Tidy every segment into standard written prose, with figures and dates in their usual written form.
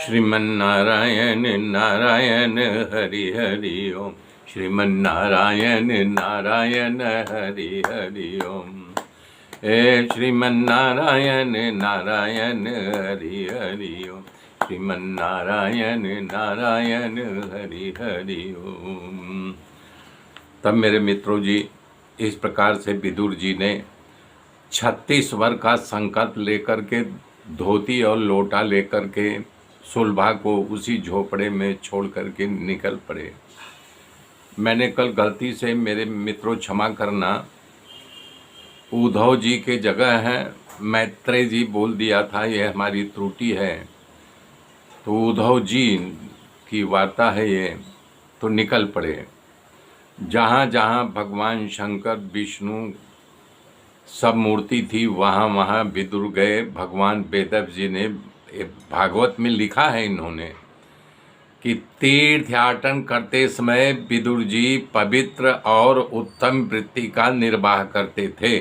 श्रीमन्नारायण नारायण हरि हरि ओम। श्रीमन्नारायण नारायण हरि हरि ओम। हे श्रीमन्नारायण नारायण हरि हरि ओम। श्रीमन्नारायण नारायण हरि हरि ओम। तब मेरे मित्रों जी, इस प्रकार से विदुर जी ने 36 वर का संकल्प लेकर के धोती और लोटा लेकर के सुलभा को उसी झोपड़े में छोड़ करके निकल पड़े। मैंने कल गलती से, मेरे मित्रों क्षमा करना, उद्धव जी के जगह है मैत्रेय जी बोल दिया था, यह हमारी त्रुटि है। तो उद्धव जी की वार्ता है ये। तो निकल पड़े। जहाँ जहाँ भगवान शंकर विष्णु सब मूर्ति थी वहाँ वहाँ विदुर गए। भगवान वेदव्यास जी ने भागवत में लिखा है इन्होंने कि तीर्थयाटन करते समय विदुर जी पवित्र और उत्तम वृत्ति का निर्वाह करते थे।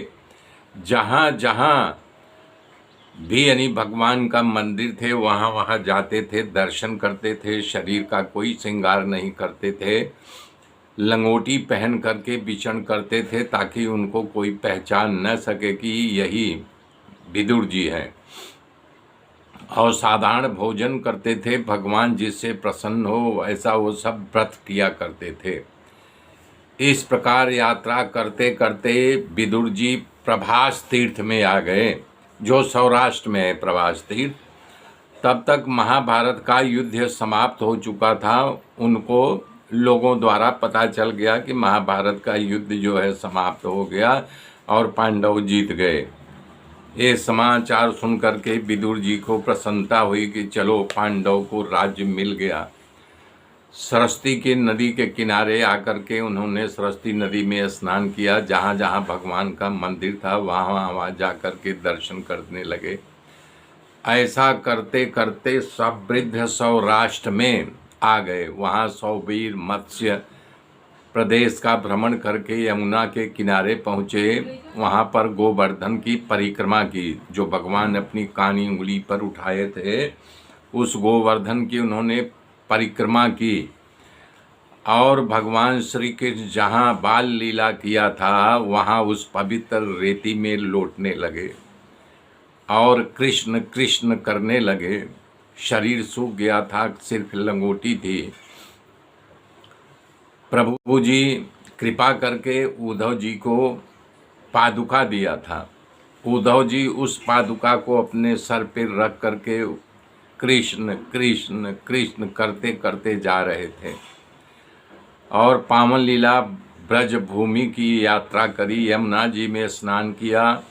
जहाँ जहाँ भी यानी भगवान का मंदिर थे वहाँ वहाँ जाते थे, दर्शन करते थे। शरीर का कोई श्रृंगार नहीं करते थे, लंगोटी पहन करके विचरण करते थे ताकि उनको कोई पहचान न सके कि यही विदुर जी हैं। और साधारण भोजन करते थे, भगवान जिससे प्रसन्न हो ऐसा वो सब व्रत किया करते थे। इस प्रकार यात्रा करते करते विदुर जी प्रभास तीर्थ में आ गए, जो सौराष्ट्र में है प्रभास तीर्थ। तब तक महाभारत का युद्ध समाप्त हो चुका था। उनको लोगों द्वारा पता चल गया कि महाभारत का युद्ध जो है समाप्त हो गया और पांडव जीत गए। ये समाचार सुन करके विदुर जी को प्रसन्नता हुई कि चलो पांडव को राज्य मिल गया। सरस्वती की नदी के किनारे आकर के उन्होंने सरस्वती नदी में स्नान किया। जहाँ जहाँ भगवान का मंदिर था वहाँ वहाँ जा कर के दर्शन करने लगे। ऐसा करते करते सब वृद्ध सौराष्ट्र में आ गए। वहाँ सौवीर मत्स्य प्रदेश का भ्रमण करके यमुना के किनारे पहुँचे। वहाँ पर गोवर्धन की परिक्रमा की, जो भगवान अपनी कानी उंगली पर उठाए थे, उस गोवर्धन की उन्होंने परिक्रमा की। और भगवान श्री कृष्ण जहाँ बाल लीला किया था वहाँ उस पवित्र रेती में लौटने लगे और कृष्ण कृष्ण करने लगे। शरीर सूख गया था, सिर्फ लंगोटी थी। प्रभु जी कृपा करके उद्धव जी को पादुका दिया था। उद्धव जी उस पादुका को अपने सर पर रख करके कृष्ण कृष्ण कृष्ण करते करते जा रहे थे और पावन लीला ब्रज भूमि की यात्रा करी। यमुना जी में स्नान किया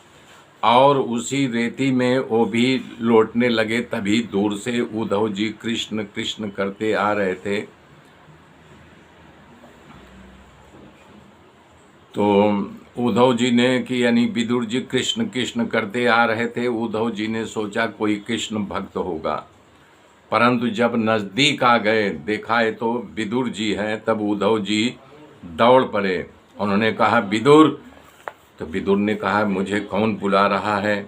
और उसी रेती में वो भी लौटने लगे। तभी दूर से उद्धव जी कृष्ण कृष्ण करते आ रहे थे। तो उद्धव जी ने कि यानी विदुर जी कृष्ण कृष्ण करते आ रहे थे। उद्धव जी ने सोचा कोई कृष्ण भक्त होगा, परंतु जब नज़दीक आ गए देखा है तो विदुर जी हैं। तब उद्धव जी दौड़ पड़े। उन्होंने कहा विदुर। तो विदुर ने कहा मुझे कौन बुला रहा है।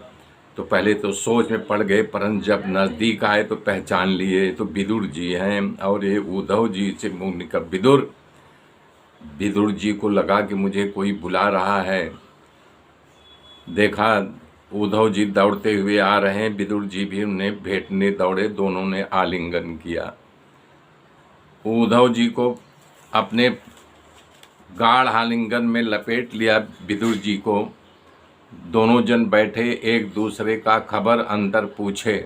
तो पहले तो सोच में पड़ गए, परंतु जब नज़दीक आए तो पहचान लिए तो विदुर जी हैं। और ये उद्धव जी से मुँह निकल विदुर। विदुर जी को लगा कि मुझे कोई बुला रहा है। देखा उद्धव जी दौड़ते हुए आ रहे हैं, विदुर जी भी उन्हें भेंटने दौड़े। दोनों ने आलिंगन किया। उद्धव जी को अपने गाढ़ आलिंगन में लपेट लिया विदुर जी को। दोनों जन बैठे, एक दूसरे का खबर अंतर पूछे।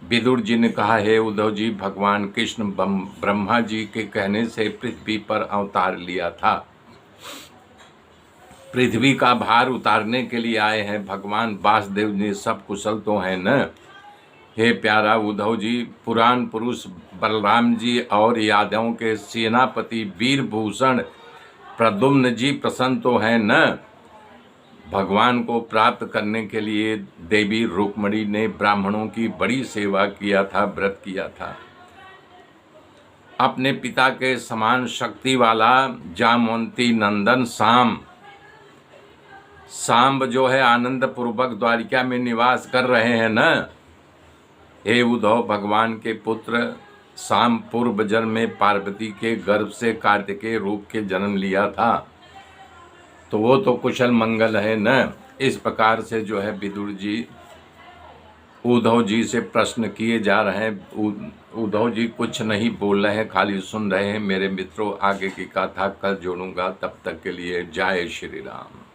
विदुर जी ने कहा हे उद्धव जी, भगवान कृष्ण ब्रह्मा जी के कहने से पृथ्वी पर अवतार लिया था। पृथ्वी का भार उतारने के लिए आए हैं। भगवान वासुदेव जी सब कुशल तो हैं न। हे प्यारा उद्धव जी, पुराण पुरुष बलराम जी और यादवों के सेनापति वीरभूषण प्रद्युम्न जी प्रसन्न तो हैं न। भगवान को प्राप्त करने के लिए देवी रुक्मिणी ने ब्राह्मणों की बड़ी सेवा किया था, व्रत किया था। अपने पिता के समान शक्ति वाला जामवंती नंदन सांब जो है आनंद पूर्वक द्वारिका में निवास कर रहे हैं न। हे उद्धव, भगवान के पुत्र शाम पूर्व जन्म में पार्वती के गर्भ से कार्तिकेय रूप के जन्म लिया था, तो वो तो कुशल मंगल है न। इस प्रकार से जो है विदुर जी उद्धव जी से प्रश्न किए जा रहे हैं। उद्धव जी कुछ नहीं बोल रहे हैं, खाली सुन रहे हैं। मेरे मित्रों, आगे की कथा कल जोड़ूंगा, तब तक के लिए जय श्री राम।